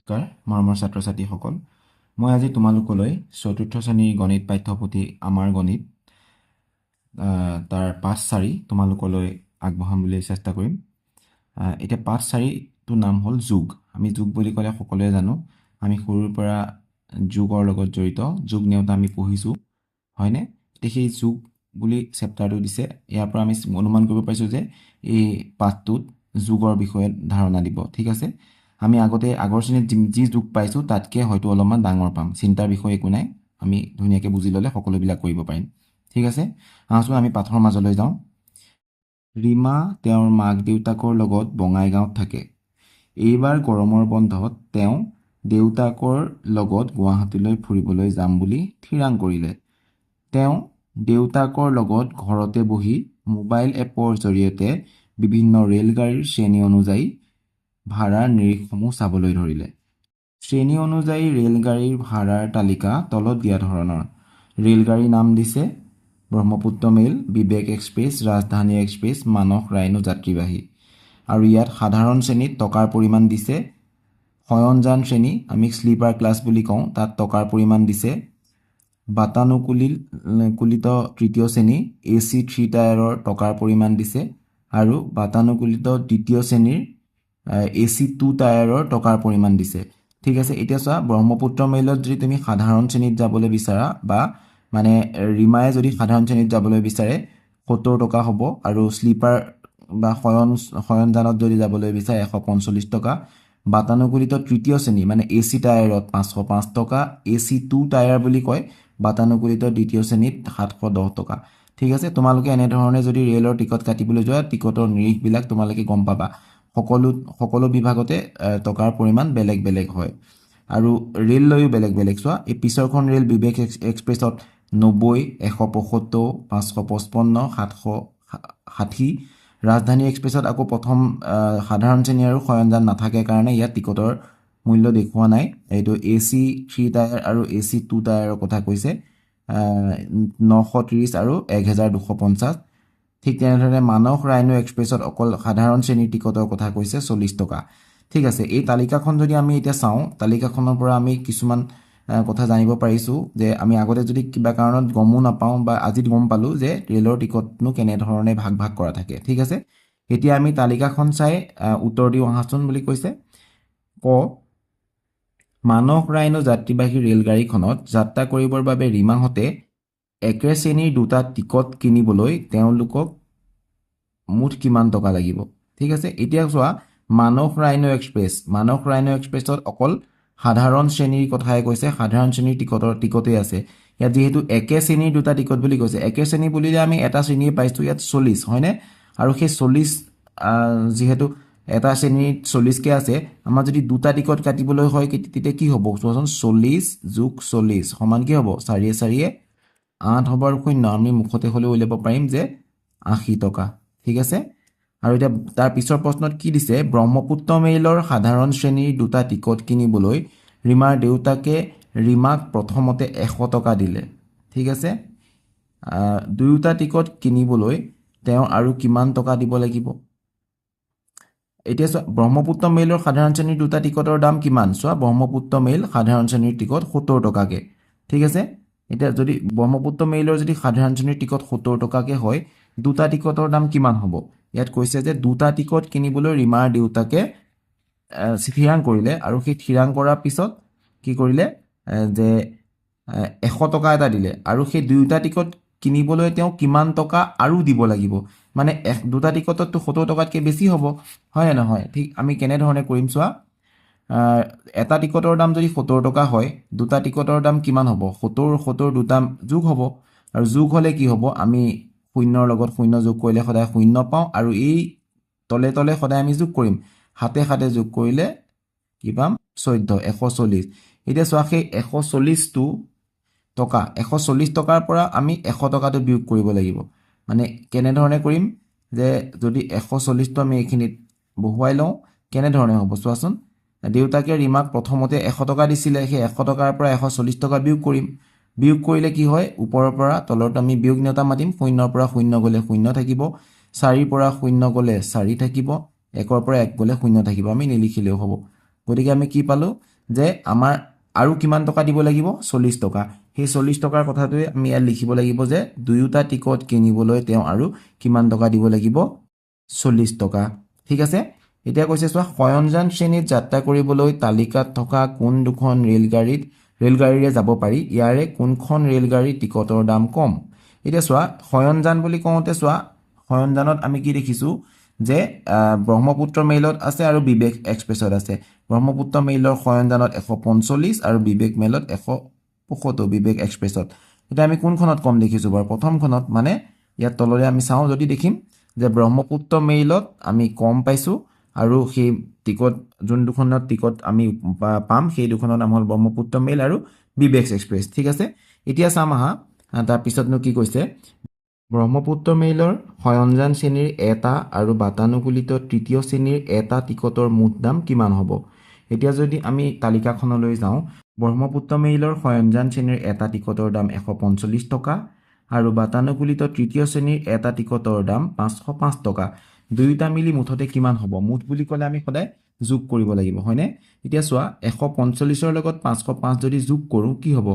নমস্কাৰ মৰমৰ ছাত্ৰ ছাত্ৰীসকল মই আজি তোমালোকলৈ চতুৰ্থ শ্ৰেণীৰ গণিত পাঠ্যপুথি আমাৰ গণিত তাৰ পাঠ 4 তোমালোকলৈ আগবঢ়াম বুলি চেষ্টা কৰিম। এতিয়া পাঠ 4টোৰ নাম হ'ল যোগ। আমি যোগ বুলি ক'লে সকলোৱে জানো, আমি সৰুৰ পৰা যোগৰ লগত জড়িত, যোগ নেওতা আমি পঢ়িছোঁ হয়নে। এতিয়া সেই যোগ বুলি চেপ্টাৰটো দিছে, ইয়াৰ পৰা আমি অনুমান কৰিব পাৰিছোঁ যে এই পাঠটোত যোগৰ বিষয়ে ধাৰণা দিব। ঠিক আছে, আমি আগৰ শ্ৰেণীত যি যোগ পাইছোঁ তাতকৈ হয়তো অলপমান ডাঙৰ পাম, চিন্তাৰ বিষয় একো নাই, আমি ধুনীয়াকৈ বুজি ল'লে সকলোবিলাক কৰিব পাৰিম। ঠিক আছে, আহোঁচোন আমি পাঠৰ মাজলৈ যাওঁ। ৰীমা তেওঁৰ মাক দেউতাকৰ লগত বঙাইগাঁৱত থাকে। এইবাৰ গৰমৰ বন্ধত তেওঁ দেউতাকৰ লগত গুৱাহাটীলৈ ফুৰিবলৈ যাম বুলি থিৰাং কৰিলে। তেওঁ দেউতাকৰ লগত ঘৰতে বহি মোবাইল এপৰ জৰিয়তে বিভিন্ন ৰেলগাড়ীৰ শ্ৰেণী অনুযায়ী ভাড়াৰ নিৰিখসমূহ চাবলৈ ধৰিলে। শ্ৰেণী অনুযায়ী ৰেলগাড়ীৰ ভাড়াৰ তালিকা তলত দিয়া ধৰণৰ। ৰেলগাড়ীৰ নাম দিছে ব্ৰহ্মপুত্ৰ মেইল, বিবেক এক্সপ্ৰেছ, ৰাজধানী এক্সপ্ৰেছ, মানস ৰাইনো যাত্ৰীবাহী। আৰু ইয়াত সাধাৰণ শ্ৰেণীত টকাৰ পৰিমাণ দিছে, শয়নযান শ্ৰেণী আমি শ্লিপাৰ ক্লাছ বুলি কওঁ, তাত টকাৰ পৰিমাণ দিছে। বাতানুকূলিত তৃতীয় শ্ৰেণী AC 3 টায়াৰৰ টকাৰ পৰিমাণ দিছে, আৰু বাতানুকূলিত দ্বিতীয় শ্ৰেণীৰ AC 2 টায়াৰৰ টকাৰ পৰিমাণ দিছে। ঠিক আছে, এতিয়া চোৱা, ব্ৰহ্মপুত্ৰ মেইলত যদি তুমি সাধাৰণ শ্ৰেণীত যাবলৈ বিচাৰা বা মানে ৰীমায়ে যদি সাধাৰণ শ্ৰেণীত যাবলৈ বিচাৰে 70 টকা হ'ব, আৰু শ্লিপাৰ বা শয়নযানত যদি যাবলৈ বিচাৰে 145 টকা। বাতানুকূলিত তৃতীয় শ্ৰেণী মানে AC টায়াৰত 505 টকা, AC 2 টায়াৰ বুলি কয় বাতানুকূলিত দ্বিতীয় শ্ৰেণীত 710 টকা। ঠিক আছে, তোমালোকে এনেধৰণে যদি ৰেলৰ টিকট কাটিবলৈ যোৱা, টিকটৰ নিৰিখবিলাক তোমালোকে গম পাবা। সকলো বিভাগতে টকাৰ পৰিমাণ বেলেগ বেলেগ হয়, আৰু ৰেল লৈও বেলেগ বেলেগ। চোৱা, এই পিছৰখন ৰেল বিবেক এক্সপ্ৰেছত 90, 175, 555, 760। ৰাজধানী এক্সপ্ৰেছত আকৌ প্ৰথম সাধাৰণ শ্ৰেণী আৰু শয়নযান নাথাকে কাৰণে ইয়াত টিকটৰ মূল্য দেখুওৱা নাই। এইটো AC 3 টায়াৰ আৰু AC 2 টায়াৰৰ কথা কৈছে, 930 আৰু 1250। ঠিক তেনেধৰণে মানস ৰাইনো এক্সপ্ৰেছত অকল সাধাৰণ শ্ৰেণীৰ টিকটৰ কথা কৈছে 40 টকা। ঠিক আছে, এই তালিকাখন যদি আমি এতিয়া চাওঁ, তালিকাখনৰ পৰা আমি কিছুমান কথা জানিব পাৰিছোঁ যে আমি আগতে যদি কিবা কাৰণত গমো নাপাওঁ বা আজি গম পালোঁ যে ৰেলৰ টিকটনো কেনেধৰণে ভাগ ভাগ কৰা থাকে। ঠিক আছে, এতিয়া আমি তালিকাখন চাই উত্তৰ দিওঁ আহাচোন বুলি কৈছে। ক, মানস ৰাইনো যাত্ৰীবাহী ৰেলগাড়ীখনত যাত্ৰা কৰিবৰ বাবে ৰীমাহঁতে একে শ্ৰেণীৰ দুটা টিকট কিনিবলৈ তেওঁলোকক মুঠ কিমান টকা লাগিব। ঠিক আছে, এতিয়া চোৱা, মানস ৰাইনো এক্সপ্ৰেছত অকল সাধাৰণ শ্ৰেণীৰ কথাই কৈছে, সাধাৰণ শ্ৰেণীৰ টিকটেই আছে। ইয়াত যিহেতু একে শ্ৰেণীৰ দুটা টিকট বুলি কৈছে, একে শ্ৰেণী বুলিলে আমি এটা শ্ৰেণীয়ে পাইছোঁ ইয়াত 40 হয়নে, আৰু সেই 40 যিহেতু এটা শ্ৰেণীত 40কৈ আছে, আমাৰ যদি দুটা টিকট কাটিবলৈ হয় তেতিয়া কি হ'ব চোৱাচোন, 40 যোগ 40 সমান কি হ'ব, 4 4 8 হ'ব, আৰু 0 আমি মুখতে হ'লেও উলিয়াব পাৰিম যে 80 টকা। ঠিক আছে, আৰু এতিয়া তাৰ পিছৰ প্ৰশ্নত কি দিছে, ব্ৰহ্মপুত্ৰ মেইলৰ সাধাৰণ শ্ৰেণীৰ দুটা টিকট কিনিবলৈ ৰীমাৰ দেউতাকে ৰীমাক প্ৰথমতে 100 টকা দিলে। ঠিক আছে, দুয়োটা টিকট কিনিবলৈ তেওঁ আৰু কিমান টকা দিব লাগিব। এতিয়া চোৱা, ব্ৰহ্মপুত্ৰ মেইলৰ সাধাৰণ শ্ৰেণীৰ দুটা টিকটৰ দাম কিমান, চোৱা, ব্ৰহ্মপুত্ৰ মেইল সাধাৰণ শ্ৰেণীৰ টিকট 70 টকাকৈ। ঠিক আছে, এতিয়া যদি ব্ৰহ্মপুত্ৰ মেইলৰ যদি সাধাৰণ শ্ৰেণীৰ টিকট 70 টকাকৈ হয়, দুটা টিকটৰ দাম কিমান হ'ব। ইয়াত কৈছে যে দুটা টিকট কিনিবলৈ ৰীমাৰ দেউতাকে থিৰাং কৰিলে, আৰু সেই থিৰাং কৰাৰ পিছত কি কৰিলে যে 100 টকা এটা দিলে, আৰু সেই দুয়োটা টিকট কিনিবলৈ তেওঁ কিমান টকা আৰু দিব লাগিব, মানে দুটা টিকটততো 70 টকাতকৈ বেছি হ'ব হয় নে নহয়। ঠিক আমি কেনেধৰণে কৰিম চোৱা, এটা টিকটৰ দাম যদি 70 টকা হয়, দুটা টিকটৰ দাম কিমান হ'ব, 70 দুটা যোগ হ'ব, আৰু যোগ হ'লে কি হ'ব, আমি 0ৰ লগত 0 যোগ কৰিলে সদায় 0 পাওঁ, আৰু এই তলে তলে সদায় আমি যোগ কৰিম, হাতে হাতে যোগ কৰিলে কি পাম, 14, 140। এতিয়া চোৱা, সেই 140টো টকা, 140 টকাৰ পৰা আমি 100 টকাটো বিয়োগ কৰিব লাগিব। মানে কেনেধৰণে কৰিম, যে যদি 140টো আমি এইখিনিত বহুৱাই লওঁ, কেনেধৰণে হ'ব চোৱাচোন, দেউতাকে ৰীমাক প্ৰথমতে 100 টকা দিছিলে, সেই 100 টকাৰ পৰা 140 টকা বিয়োগ কৰিম। বিয়োগ কৰিলে কি হয়, ওপৰৰ পৰা তলত আমি বিয়োগ নেওতা মাতিম, 0ৰ পৰা 0 গ'লে 0 থাকিব, 4ৰ পৰা 0 গ'লে 4 থাকিব, 1ৰ পৰা 1 গ'লে 0 থাকিব, আমি নিলিখিলেও হ'ব। গতিকে আমি কি পালোঁ, যে আমাৰ আৰু কিমান টকা দিব লাগিব 40 টকা সেই 40 টকাৰ কথাটোৱে আমি ইয়াত লিখিব লাগিব যে দুয়োটা টিকট কিনিবলৈ তেওঁ আৰু কিমান টকা দিব লাগিব 40 টকা ঠিক আছে এতিয়া কৈছে চোৱা শয়নযান শ্ৰেণীত যাত্ৰা কৰিবলৈ তালিকাত থকা কোন দুখন ৰেলগাড়ীৰে যাব পাৰি ইয়াৰে কোনখন ৰেলগাড়ীৰ টিকটৰ দাম কম এতিয়া চোৱা শয়নযান বুলি কওঁতে চোৱা শয়নযানত আমি কি দেখিছোঁ যে ব্ৰহ্মপুত্ৰ মেইলত আছে আৰু বিবেক এক্সপ্ৰেছত আছে ব্ৰহ্মপুত্ৰ মেইলৰ শয়নযানত 145 আৰু বিবেক মেইলত 175 বিবেক এক্সপ্ৰেছত এতিয়া আমি কোনখনত কম দেখিছোঁ বাৰু প্ৰথমখনত মানে ইয়াত তললৈ আমি চাওঁ যদি দেখিম যে ব্ৰহ্মপুত্ৰ মেইলত আমি কম পাইছোঁ আৰু সেই টিকট যোন দুখনত টিকট আমি পাম সেই দুখনৰ নাম হ'ল ব্ৰহ্মপুত্ৰ মেইল আৰু বিবেক এক্সপ্ৰেছ ঠিক আছে এতিয়া চাম আহা তাৰপিছতনো কি কৈছে ব্ৰহ্মপুত্ৰ মেইলৰ শয়নযান শ্ৰেণীৰ এটা আৰু বাতানুকূলিত তৃতীয় শ্ৰেণীৰ এটা টিকটৰ মুঠ দাম কিমান হ'ব এতিয়া যদি আমি তালিকাখনলৈ যাওঁ ব্ৰহ্মপুত্ৰ মেইলৰ শয়নযান শ্ৰেণীৰ এটা টিকটৰ দাম 145 টকা আৰু বাতানুকূলিত তৃতীয় শ্ৰেণীৰ এটা টিকটৰ দাম 505 টকা দুয়োটা মিলি মুঠতে কিমান হ'ব মুঠ বুলি ক'লে আমি সদায় যোগ কৰিব লাগিব হয়নে এতিয়া চোৱা 145ৰ লগত 505 যদি যোগ কৰোঁ কি হ'ব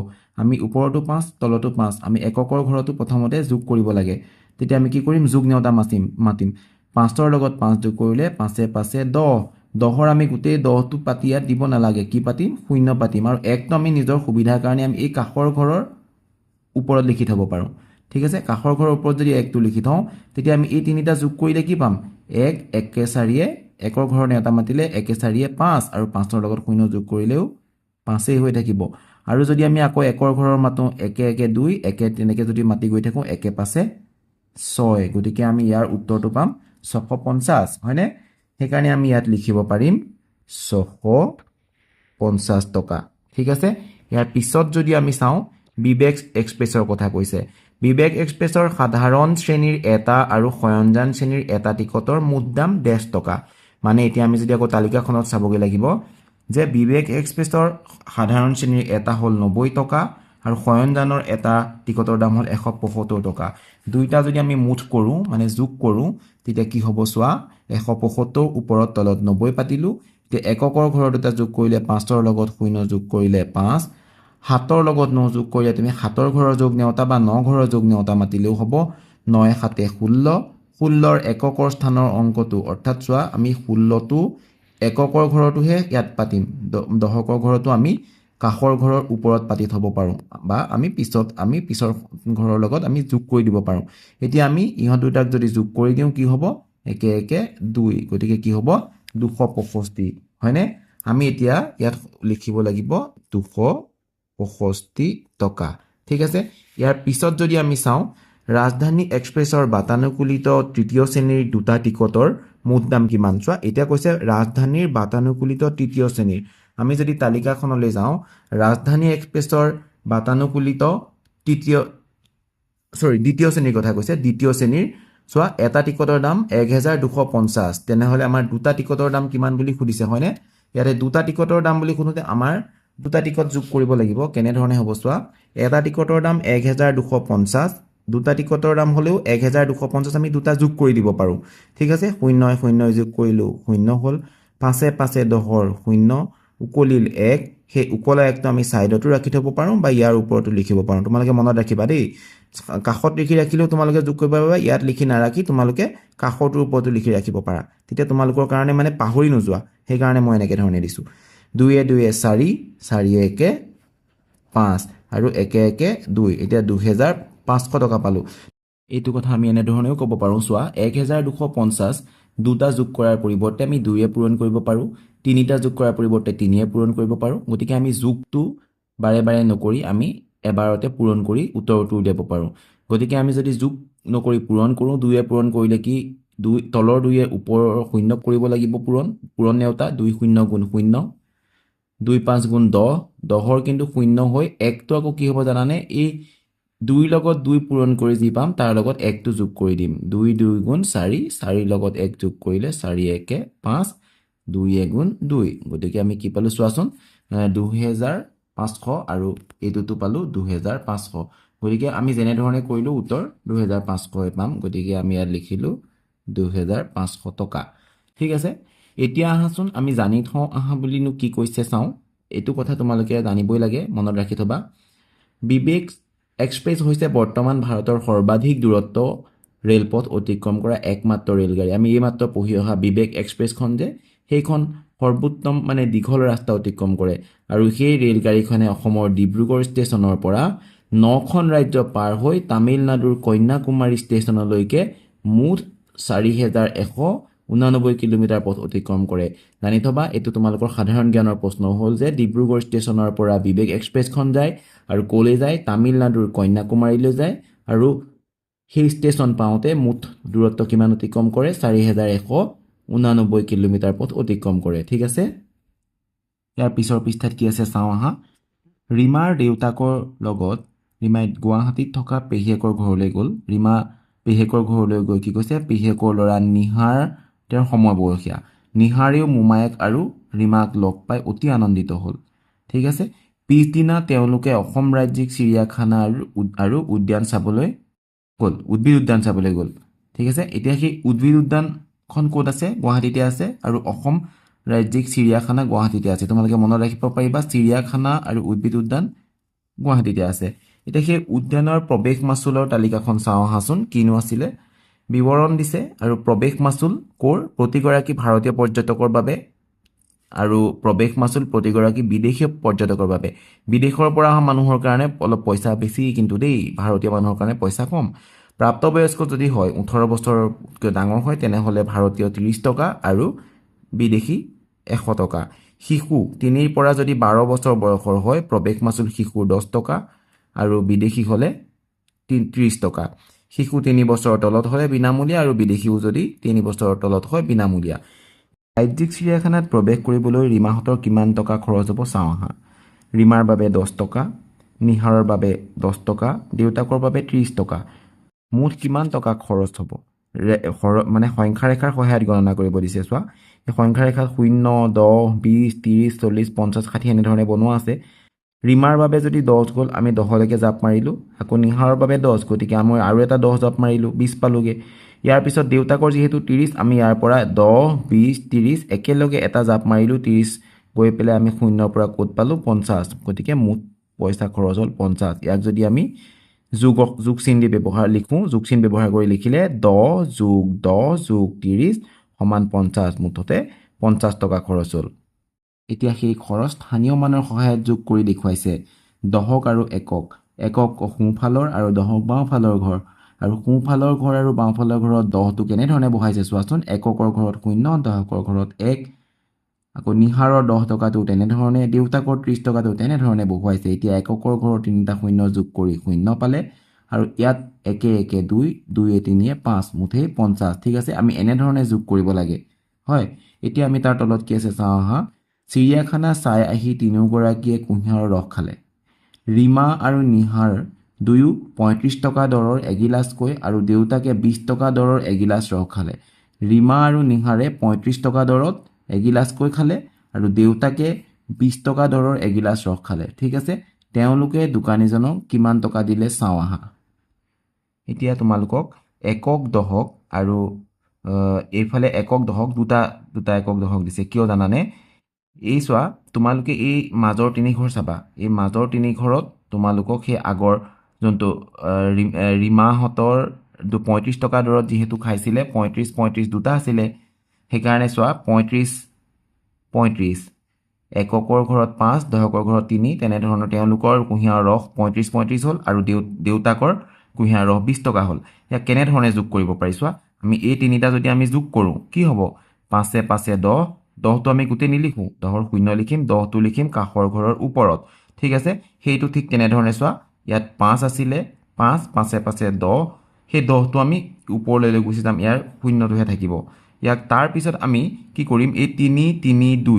আমি ওপৰতো 5 তলতো 5 আমি এককৰ ঘৰতো প্ৰথমতে যোগ কৰিব লাগে তেতিয়া আমি কি কৰিম যোগ নেওতা মাতিম 5ৰ লগত 5 যোগ কৰিলে 5 5 10 10ৰ আমি গোটেই 10টো পাতি ইয়াত দিব নালাগে কি পাতিম শূন্য পাতিম আৰু একটো আমি নিজৰ সুবিধাৰ কাৰণে আমি এই কাষৰ ঘৰৰ ওপৰত লিখি থ'ব পাৰোঁ ঠিক আছে কাষৰ ঘৰৰ ওপৰত যদি একটো লিখি থওঁ তেতিয়া আমি এই তিনিটা যোগ কৰিলে কি পাম 1 1 4 একৰ ঘৰৰ নেওতা মাতিলে 1 4 5 আৰু 5ৰ লগত শূন্য যোগ কৰিলেও 5 হৈ থাকিব আৰু যদি আমি আকৌ একৰ ঘৰৰ মাতো 1 1 2 1 তেনেকৈ যদি মাতি গৈ থাকোঁ 1 5 6 গতিকে আমি ইয়াৰ উত্তৰটো পাম 650 হয়নে সেইকাৰণে আমি ইয়াত লিখিব পাৰিম 650 টকা ঠিক আছে ইয়াৰ পিছত যদি আমি চাওঁ বিবেক এক্সপ্ৰেছৰ কথা কৈছে বিবেক এক্সপ্ৰেছৰ সাধাৰণ শ্ৰেণীৰ এটা আৰু শয়নযান শ্ৰেণীৰ এটা টিকটৰ মুঠ দাম 150 টকা মানে এতিয়া আমি যদি আকৌ তালিকাখনত চাবগৈ লাগিব যে বিবেক এক্সপ্ৰেছৰ সাধাৰণ শ্ৰেণীৰ এটা হ'ল 90 টকা আৰু শয়নযানৰ এটা টিকটৰ দাম হ'ল 175 টকা দুইটা যদি আমি মুঠ কৰোঁ মানে যোগ কৰোঁ তেতিয়া কি হ'ব চোৱা 175 ওপৰত তলত 90 পাতিলোঁ তেতিয়া এককৰ ঘৰৰ দুটা যোগ কৰিলে 5ৰ লগত 0 যোগ কৰিলে 5 7ৰ লগত 9 যোগ কৰিলে তুমি 7ৰ ঘৰৰ যোগ নেওতা বা 9 ঘৰৰ যোগ নেওতা মাতিলেও হ'ব 9 7 16 16ৰ এককৰ স্থানৰ অংকটো অৰ্থাৎ চোৱা আমি 16টো এককৰ ঘৰটোহে ইয়াত পাতিম দশকৰ ঘৰটো আমি কাষৰ ঘৰৰ ওপৰত পাতি থ'ব পাৰোঁ বা আমি পিছৰ ঘৰৰ লগত আমি যোগ কৰি দিব পাৰোঁ এতিয়া আমি ইহঁত দুটাক যদি যোগ কৰি দিওঁ কি হ'ব 1 1 2 গতিকে কি হ'ব 265 হয়নে আমি এতিয়া ইয়াত লিখিব লাগিব 265 টকা ঠিক আছে ইয়াৰ পিছত যদি আমি চাওঁ ৰাজধানী এক্সপ্ৰেছৰ বাতানুকূলিত তৃতীয় শ্ৰেণীৰ দুটা টিকটৰ মুঠ দাম কিমান চোৱা এতিয়া কৈছে ৰাজধানীৰ বাতানুকূলিত তৃতীয় শ্ৰেণীৰ আমি যদি তালিকাখনলৈ যাওঁ ৰাজধানী এক্সপ্ৰেছৰ বাতানুকূলিত দ্বিতীয় শ্ৰেণীৰ কথা কৈছে দ্বিতীয় শ্ৰেণীৰ চোৱা এটা টিকটৰ দাম 1250 তেনেহ'লে আমাৰ দুটা টিকটৰ দাম কিমান বুলি সুধিছে হয়নে ইয়াতে দুটা টিকটৰ দাম বুলি শুনোতে আমাৰ দুটা টিকট যোগ কৰিব লাগিব কেনেধৰণে হ'ব চোৱা এটা টিকটৰ দাম 1250 দুটা টিকটৰ দাম হ'লেও 1250 আমি দুটা যোগ কৰি দিব পাৰোঁ ঠিক আছে 0 0 যোগ কৰিলোঁ 0 হ'ল 5 5 10ৰ 0 উকলিল 1 সেই উকলা একটো আমি ছাইডতো ৰাখি থ'ব পাৰোঁ বা ইয়াৰ ওপৰতো লিখিব পাৰোঁ তোমালোকে মনত ৰাখিবা দেই কাষত লিখি ৰাখিলেও তোমালোকে যোগ কৰিব পাৰিবা ইয়াত লিখি নাৰাখি তোমালোকে কাষৰটোৰ ওপৰতো লিখি ৰাখিব পাৰা তেতিয়া তোমালোকৰ কাৰণে মানে পাহৰি নোযোৱা সেইকাৰণে মই এনেকৈ ধৰণে দিছোঁ 2 2 4 4 1 5 আৰু 1 1 2 এতিয়া 2500 টকা পালোঁ এইটো কথা আমি এনেধৰণেও ক'ব পাৰোঁ চোৱা 1250 দুটা যোগ কৰাৰ পৰিৱৰ্তে আমি 2য়ে পূৰণ কৰিব পাৰোঁ তিনিটা যোগ কৰাৰ পৰিৱৰ্তে 3য়ে পূৰণ কৰিব পাৰোঁ গতিকে আমি যোগটো বাৰে বাৰে নকৰি আমি এবাৰতে পূৰণ কৰি উত্তৰটো উলিয়াব পাৰোঁ গতিকে আমি যদি যোগ নকৰি পূৰণ কৰোঁ 2য়ে পূৰণ কৰিলে কি তলৰ 2য়ে ওপৰৰ 0 কৰিব লাগিব পূৰণ নেওতা 2 0 গুণ 0 2 5 গুণ 10 10ৰ কিন্তু 0 হৈ 1টো আকৌ কি হ'ব জানানে এই 2ৰ লগত 2 পূৰণ কৰি যি পাম তাৰ লগত 1টো যোগ কৰি দিম 2 2 গুণ 4 4ৰ লগত 1 যোগ কৰিলে 4 1 5 2 গুণ 2 গতিকে আমি কি পালোঁ চোৱাচোন 2500 আৰু এইটোতো পালোঁ 2500 গতিকে আমি যেনেধৰণে কৰিলোঁ উত্তৰ 2500 পাম গতিকে আমি ইয়াত লিখিলোঁ 2500 টকা ঠিক আছে এতিয়া আহাচোন আমি জানি থওঁ আহা বুলিনো কি কৈছে চাওঁ এইটো কথা তোমালোকে জানিবই লাগে, মনত ৰাখি থবা। বিবেক এক্সপ্ৰেছ হৈছে বৰ্তমান ভাৰতৰ সৰ্বাধিক দূৰত্ব ৰেলপথ অতিক্ৰম কৰা একমাত্ৰ ৰেলগাড়ী। আমি এইমাত্ৰ পঢ়ি অহা বিবেক এক্সপ্ৰেছখন যে সেইখন সৰ্বোত্তম মানে দীঘল ৰাস্তা অতিক্ৰম কৰে, আৰু সেই ৰেলগাড়ীখনে অসমৰ ডিব্ৰুগড় ষ্টেচনৰ পৰা 9খন ৰাজ্য পাৰ হৈ তামিলনাডুৰ কন্যাকুমাৰী ষ্টেচনলৈকে মুঠ 4,189 কিলোমিটাৰ পথ অতিক্ৰম কৰে। জানি থবা, এইটো তোমালোকৰ সাধাৰণ জ্ঞানৰ প্ৰশ্ন হ'ল যে ডিব্ৰুগড় ষ্টেচনৰ পৰা বিবেক এক্সপ্ৰেছখন যায় আৰু ক'লৈ যায়, তামিলনাডুৰ কন্যাকুমাৰীলৈ যায়, আৰু সেই ষ্টেচন পাওঁতে মুঠ দূৰত্ব কিমান অতিক্ৰম কৰে, 4,189 কিলোমিটাৰ পথ অতিক্ৰম কৰে। ঠিক আছে, ইয়াৰ পিছৰ পৃষ্ঠাত কি আছে চাওঁ আহা। ৰীমাৰ দেউতাকৰ লগত ৰীমাই গুৱাহাটীত থকা পেহীয়েকৰ ঘৰলৈ গ'ল। ৰীমা পেহীয়েকৰ ঘৰলৈ গৈ কি কৈছে, পেহীয়েকৰ ল'ৰা নিহাৰ তেওঁৰ সমবয়সীয়া নিহাৰেও মোমায়েক আৰু ৰীমাক লগ পাই অতি আনন্দিত হ'ল। ঠিক আছে, পিছদিনা তেওঁলোকে অসম ৰাজ্যিক চিৰিয়াখানা আৰু উদ্যান চাবলৈ গ'ল, উদ্ভিদ উদ্যান চাবলৈ গ'ল। ঠিক আছে, এতিয়া সেই উদ্ভিদ উদ্যানখন ক'ত আছে, গুৱাহাটীতে আছে, আৰু অসম ৰাজ্যিক চিৰিয়াখানা গুৱাহাটীতে আছে। তোমালোকে মনত ৰাখিব পাৰিবা, চিৰিয়াখানা আৰু উদ্ভিদ উদ্যান গুৱাহাটীতে আছে। এতিয়া সেই উদ্যানৰ প্ৰৱেশ মাচুলৰ তালিকাখন চাওঁ আহাচোন, কিনো আছিলে। বিৱৰণ দিছে, আৰু প্ৰৱেশ মাচুল ক'ৰ, প্ৰতিগৰাকী ভাৰতীয় পৰ্যটকৰ বাবে, আৰু প্ৰৱেশ মাচুল প্ৰতিগৰাকী বিদেশী পৰ্যটকৰ বাবে। বিদেশৰ পৰা অহা মানুহৰ কাৰণে অলপ পইচা বেছি কিন্তু দেই, ভাৰতীয় মানুহৰ কাৰণে পইচা কম। প্ৰাপ্তবয়স্ক যদি হয়, 18 বছৰতকৈ ডাঙৰ হয়, তেনেহ'লে ভাৰতীয় 30 টকা আৰু বিদেশী 100 টকা। শিশু 3ৰ পৰা যদি 12 বছৰ বয়সৰ হয়, প্ৰৱেশ মাচুল শিশুৰ 10 টকা আৰু বিদেশী হ'লে 30 টকা। শিশু 3 বছৰৰ তলত হ'লে বিনামূলীয়া, আৰু বিদেশীও যদি 3 বছৰৰ তলত হয় বিনামূলীয়া। ৰাজ্যিক চিৰিয়াখানাত প্ৰৱেশ কৰিবলৈ ৰীমাহঁতৰ কিমান টকা খৰচ হ'ব চাওঁ আহা। ৰীমাৰ বাবে 10 টকা, নিহাৰৰ বাবে 10 টকা, দেউতাকৰ বাবে 30 টকা। মুঠ কিমান টকা খৰচ হ'ব, মানে সংখ্যা ৰেখাৰ সহায়ত গণনা কৰিব দিছে। চোৱা, এই সংখ্যা ৰেখাত 0, 10, 20, 30, 40, 50, 60 এনেধৰণে বনোৱা আছে। ৰীমাৰ বাবে যদি 10 গ'ল, আমি 10লৈকে জাপ মাৰিলোঁ। আকৌ নিহাৰৰ বাবে 10, গতিকে আমি আৰু এটা 10 জাপ মাৰিলোঁ, 20 পালোগৈ। ইয়াৰ পিছত দেউতাকৰ যিহেতু 30, আমি ইয়াৰ পৰা 10, 20, 30 একেলগে এটা জাপ মাৰিলোঁ, 30 গৈ পেলাই আমি 0ৰ পৰা ক'ত পালোঁ, 50। গতিকে মুঠ পইচা খৰচ হ'ল 50। ইয়াক যদি আমি যোগ চিন দি লিখোঁ, যোগ চিন ব্যৱহাৰ কৰি লিখিলে 10 + 10 + 30 = 50। মুঠতে 50 টকা খৰচ হ'ল। এতিয়া সেই খৰচ স্থানীয় মানৰ সহায়ত যোগ কৰি দেখুৱাইছে। দশক আৰু একক, একক সোঁফালৰ আৰু দশক বাওঁফালৰ ঘৰ, আৰু সোঁফালৰ ঘৰ আৰু বাওঁফালৰ ঘৰত 10টো কেনেধৰণে বহাইছে চোৱাচোন। একৰ ঘৰত 0, দশকৰ ঘৰত 1, আকৌ নিহাৰৰ 10 টকাটো তেনেধৰণে, দেউতাকৰ 30 টকাটো তেনেধৰণে বহুৱাইছে। এতিয়া এককৰ ঘৰত 3টা 0 যোগ কৰি 0 পালে, আৰু ইয়াত 1 1 2, 2 3 5, মুঠেই 50। ঠিক আছে, আমি এনেধৰণে যোগ কৰিব লাগে। হয়, এতিয়া আমি তাৰ তলত কি আছে চাওঁ আহা। চিৰিয়াখানা চাই আহি তিনিওগৰাকীয়ে কুঁহিয়াৰৰ ৰস খালে। ৰীমা আৰু নিহাৰ দুয়ো 35 টকা দৰৰ এগিলাচকৈ, আৰু দেউতাকে 20 টকা দৰৰ এগিলাচ ৰস খালে। ৰীমা আৰু নিহাৰে 35 টকা দৰত এগিলাচকৈ খালে, আৰু দেউতাকে 20 টকা দৰৰ এগিলাচ ৰস খালে। ঠিক আছে, তেওঁলোকে দোকানীজনক কিমান টকা দিলে চাওঁ আহা। এতিয়া তোমালোকক একক, দশক আৰু এইফালে একক, দশক দুটা একক দশক দিছে। কিয় জানানে? এই চোৱা, তোমালোকে এই মাজৰ 3 ঘৰ চাবা। এই মাজৰ 3 ঘৰত তোমালোকক সেই আগৰ যোনটো ৰীমাহঁতৰ 35 টকা দৰত যিহেতু খাইছিলে, 35 দুটা আছিলে, সেইকাৰণে চোৱা 35 এককৰ ঘৰত 5, দশকৰ ঘৰত 3, তেনেধৰণৰ তেওঁলোকৰ কুঁহিয়াৰৰ ৰস 35 হ'ল, আৰু দেউতাকৰ কুঁহিয়াৰৰ ৰস 20 টকা হ'ল। ইয়াক কেনেধৰণে যোগ কৰিব পাৰি চোৱা। আমি এই 3টা যদি আমি যোগ কৰোঁ, কি হ'ব? 5 × 5 = 10, 10টো আমি গোটেই নিলিখোঁ, 10ৰ 0 লিখিম, 10টো লিখিম কাষৰ ঘৰৰ ওপৰত। ঠিক আছে, সেইটো ঠিক তেনেধৰণে চোৱা, ইয়াত 5 আছিলে, 5 × 5 = 10, সেই 10টো আমি ওপৰলৈ লৈ গুচি যাম, ইয়াৰ 0টোহে থাকিব। ইয়াক তাৰপিছত আমি কি কৰিম, এই 3 3 2,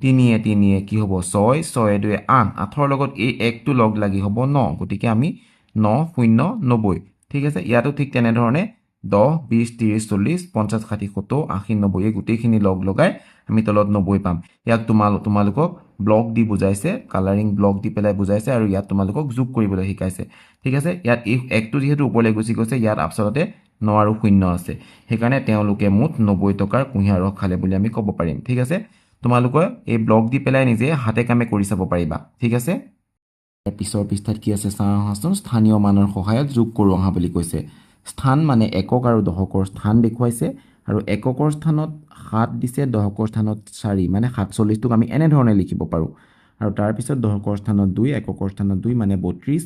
3 3 কি হ'ব, 6 6 2 8, 8ৰ লগত এই 1টো লগ লাগি হ'ব 9, গতিকে আমি 9 0 90। ঠিক আছে, ইয়াতো ঠিক তেনেধৰণে 10 20 30 40 50 60 70 80 90, এই গোটেইখিনি লগ লগাই আমি তলত 90 পাম। ইয়াক তোমালোকক ব্লক দি বুজাইছে, কালাৰিং ব্লক দি পেলাই বুজাইছে, আৰু ইয়াত তোমালোকক যোগ কৰিবলৈ শিকাইছে। ঠিক আছে, ইয়াত এই 1টো যিহেতু ওপৰলৈ গুচি গৈছে, ইয়াত আচলতে 9 আৰু 0 আছে, সেইকাৰণে তেওঁলোকে মুঠ 90 টকাৰ কুঁহিয়াৰ ৰস খালে বুলি আমি ক'ব পাৰিম। ঠিক আছে, তোমালোকে এই ব্লক দি পেলাই নিজে হাতে কামে কৰি চাব পাৰিবা ঠিক আছে ইয়াৰ পিছৰ পৃষ্ঠাত কি আছে চাওঁ আহাচোন স্থানীয় মানৰ সহায়ত যোগ কৰোঁ আহা বুলি কৈছে স্থান মানে একক আৰু দশকৰ স্থান দেখুৱাইছে আৰু এককৰ স্থানত 7 দিছে দশকৰ স্থানত 4 মানে 47টোক আমি এনেধৰণে লিখিব পাৰোঁ আৰু তাৰপিছত দশকৰ স্থানত 2 এককৰ স্থানত 2 মানে 32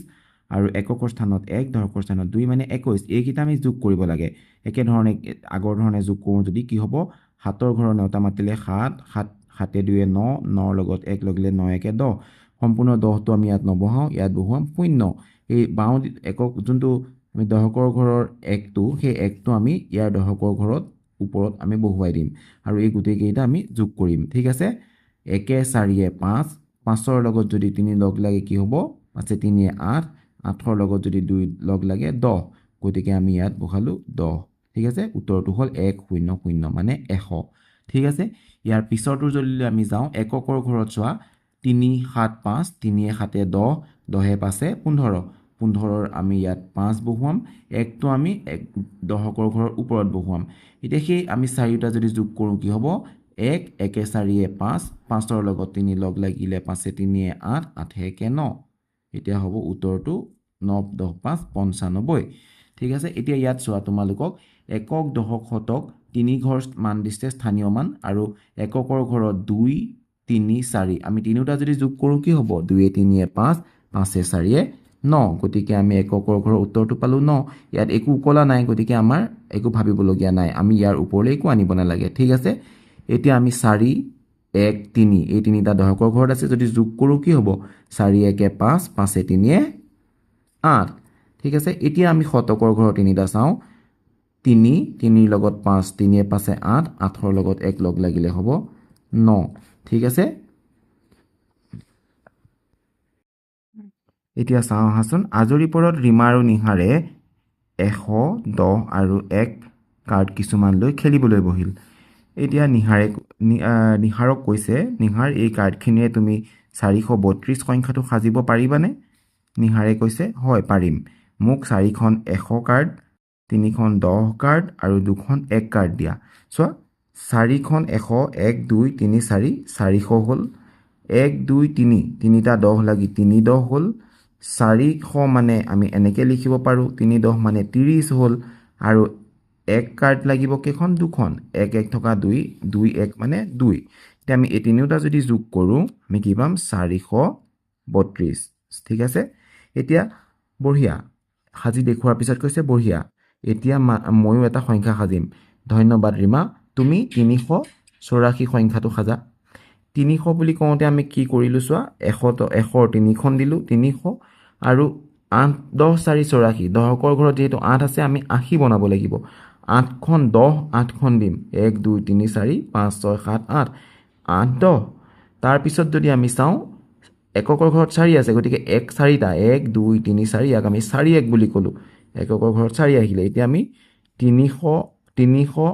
আৰু এককৰ স্থানত 1 দশকৰ স্থানত 2 মানে 21 এইকেইটা আমি যোগ কৰিব লাগে একেধৰণে আগৰ ধৰণে যোগ কৰোঁ যদি কি হ'ব 7ৰ ঘৰৰ 9টা মাতিলে 7 7 2 9 9 লগত 1 লগালে 9 1 10 সম্পূৰ্ণ 10টো আমি ইয়াত নবহাওঁ ইয়াত বহুৱাম 0 এই বাওঁ একক যোনটো আমি দশকৰ ঘৰৰ 1টো সেই 1টো আমি ইয়াৰ দশকৰ ঘৰত ওপৰত আমি বহুৱাই দিম আৰু এই গোটেইকেইটা আমি যোগ কৰিম ঠিক আছে 1 4 5 5ৰ লগত যদি 3 লগ লাগে কি হ'ব 5 3 8 8ৰ লগত যদি 2 লগ লাগে 10 গতিকে আমি ইয়াত বহালো 10 ঠিক আছে উত্তৰটো হ'ল 100 মানে 100 ঠিক আছে ইয়াৰ পিছৰটো যদি আমি যাওঁ এককৰ ঘৰত চোৱা 3 7 5 3 7 10 10 5 15 15ৰ আমি ইয়াত 5 বহুৱাম 1টো আমি দশকৰ ঘৰৰ ওপৰত বহুৱাম এতিয়া সেই আমি 4টা যদি যোগ কৰোঁ কি হ'ব 1 1 4 5 5ৰ লগত 3 লগ লাগিলে 5 3 8 8 1 9 এতিয়া হ'ব উত্তৰটো 9 10 5 95 ঠিক আছে এতিয়া ইয়াত চোৱা তোমালোকক একক দশক শতক 3 ঘৰ মান দিছে স্থানীয় মান আৰু এককৰ ঘৰত 2 3 4 আমি তিনিটা যদি যোগ কৰোঁ কি হ'ব 2 3 5 5 4 9 গতিকে আমি এককৰ ঘৰৰ উত্তৰটো পালোঁ 9 ইয়াত একো উকলা নাই গতিকে আমাৰ একো ভাবিবলগীয়া নাই আমি ইয়াৰ ওপৰলৈ একো আনিব নালাগে ঠিক আছে এতিয়া আমি 4 1 3 এই তিনিটা দশকৰ ঘৰত আছে যদি যোগ কৰোঁ কি হ'ব 4 1 5 5 3 8 ঠিক আছে এতিয়া আমি শতকৰ ঘৰৰ তিনিটা চাওঁ 3 3ৰ লগত 5 3 5 8 8ৰ লগত 1 লগ লাগিলে হ'ব 9 ঠিক আছে এতিয়া চাওঁ আহাচোন আজৰি পৰত ৰীমা আৰু নিহাৰে 110 আৰু 1 কাৰ্ড কিছুমান লৈ খেলিবলৈ বহিল এতিয়া নিহাৰক কৈছে নিহাৰ এই কাৰ্ডখিনিয়ে তুমি 432 সংখ্যাটো সাজিব পাৰিবানে নিহাৰে কৈছে হয় পাৰিম মোক 4খন 100 কাৰ্ড 3খন 10 কাৰ্ড আৰু 2খন 1 কাৰ্ড দিয়া চোৱা 4খন 100 1 2 3 4 400 হ'ল 1 2 3 তিনিটা 10 লাগি 3 10 হ'ল 400 মানে আমি এনেকৈ লিখিব পাৰোঁ 3 10 মানে 30 হ'ল আৰু 1 কাৰ্ড লাগিব কেইখন 2খন 1 1 থকা 2 2 1 মানে 2 এতিয়া আমি এই তিনিওটা যদি যোগ কৰোঁ আমি কি পাম 432 ঠিক আছে এতিয়া বঢ়িয়া সাজি দেখুৱাৰ পিছত কৈছে বঢ়িয়া এতিয়া ময়ো এটা সংখ্যা সাজিম ধন্যবাদ ৰীমা তুমি 384 সংখ্যাটো সাজা 300 বুলি কওঁতে আমি কি কৰিলোঁ চোৱা 100ৰ 3খন দিলোঁ 300 আৰু 8 10 4 84 দশকৰ ঘৰত যিহেতু 8 আছে আমি 80 বনাব লাগিব 8খন 10 8খন দিম 1 2 3 4 5 6 7 8 8 10 তাৰপিছত যদি আমি চাওঁ এককৰ ঘৰত 4 আছে গতিকে 1 4টা 1 2 3 4 ইয়াক আমি 4 1 বুলি ক'লোঁ এককৰ ঘৰত 4 আহিলে এতিয়া আমি 380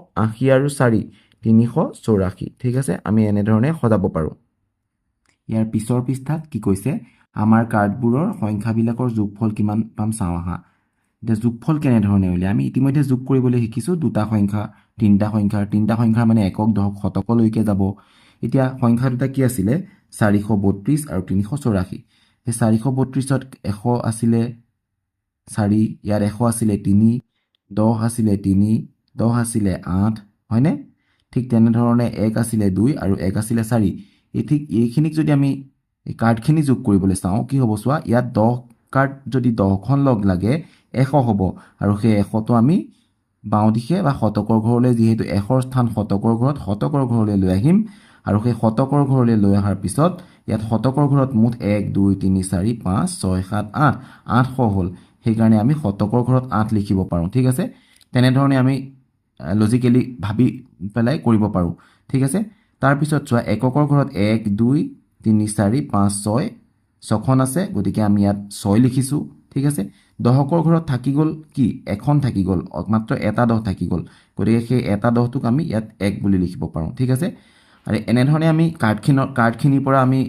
আৰু 4 384 ঠিক আছে আমি এনেধৰণে সজাব পাৰোঁ ইয়াৰ পিছৰ পৃষ্ঠাত কি কৈছে আমাৰ কাৰ্ডবোৰৰ সংখ্যাবিলাকৰ যোগফল কিমান পাম চাওঁ আহা এতিয়া যোগফল কেনেধৰণে উলিয়াই আমি ইতিমধ্যে যোগ কৰিবলৈ শিকিছোঁ দুটা সংখ্যা তিনিটা সংখ্যাৰ মানে একক দশক শতকলৈকে যাব এতিয়া সংখ্যা দুটা কি আছিলে 432 আৰু 384 সেই 432ত 100 আছিলে 4 ইয়াত 100 আছিলে 3 10 আছিলে 3 10 আছিলে 8 হয়নে ঠিক তেনেধৰণে 1 আছিলে 2 আৰু 1 আছিলে 4 এই ঠিক এইখিনিক যদি আমি এই কাৰ্ডখিনি যোগ কৰিবলৈ চাওঁ কি হ'ব চোৱা ইয়াত 10 কাৰ্ড যদি 10খন লগ লাগে 100 হ'ব আৰু সেই 100টো আমি বাওঁ দিশে বা শতকৰ ঘৰলৈ যিহেতু 100ৰ স্থান শতকৰ ঘৰত শতকৰ ঘৰলৈ লৈ আহিম আৰু সেই শতকৰ ঘৰলৈ লৈ অহাৰ পিছত ইয়াত শতকৰ ঘৰত মুঠ 1 2 3 4 5 6 7 8 800 হ'ল সেইকাৰণে আমি শতকৰ ঘৰত 8 লিখিব পাৰোঁ ঠিক আছে তেনেধৰণে আমি লজিকেলি ভাবি পেলাই কৰিব পাৰোঁ ঠিক আছে তাৰপিছত চোৱা এককৰ ঘৰত 1 2 3 4 5 6 ছখন আছে গতিকে আমি ইয়াত 6 লিখিছোঁ ঠিক আছে দশকৰ ঘৰত থাকি গ'ল কি এখন থাকি গ'ল মাত্ৰ এটা 10 থাকি গ'ল গতিকে সেই এটা 10টোক আমি ইয়াত 1 বুলি লিখিব পাৰোঁ ঠিক আছে আৰু এনেধৰণে আমি কাৰ্ডখিনিৰ পৰা আমি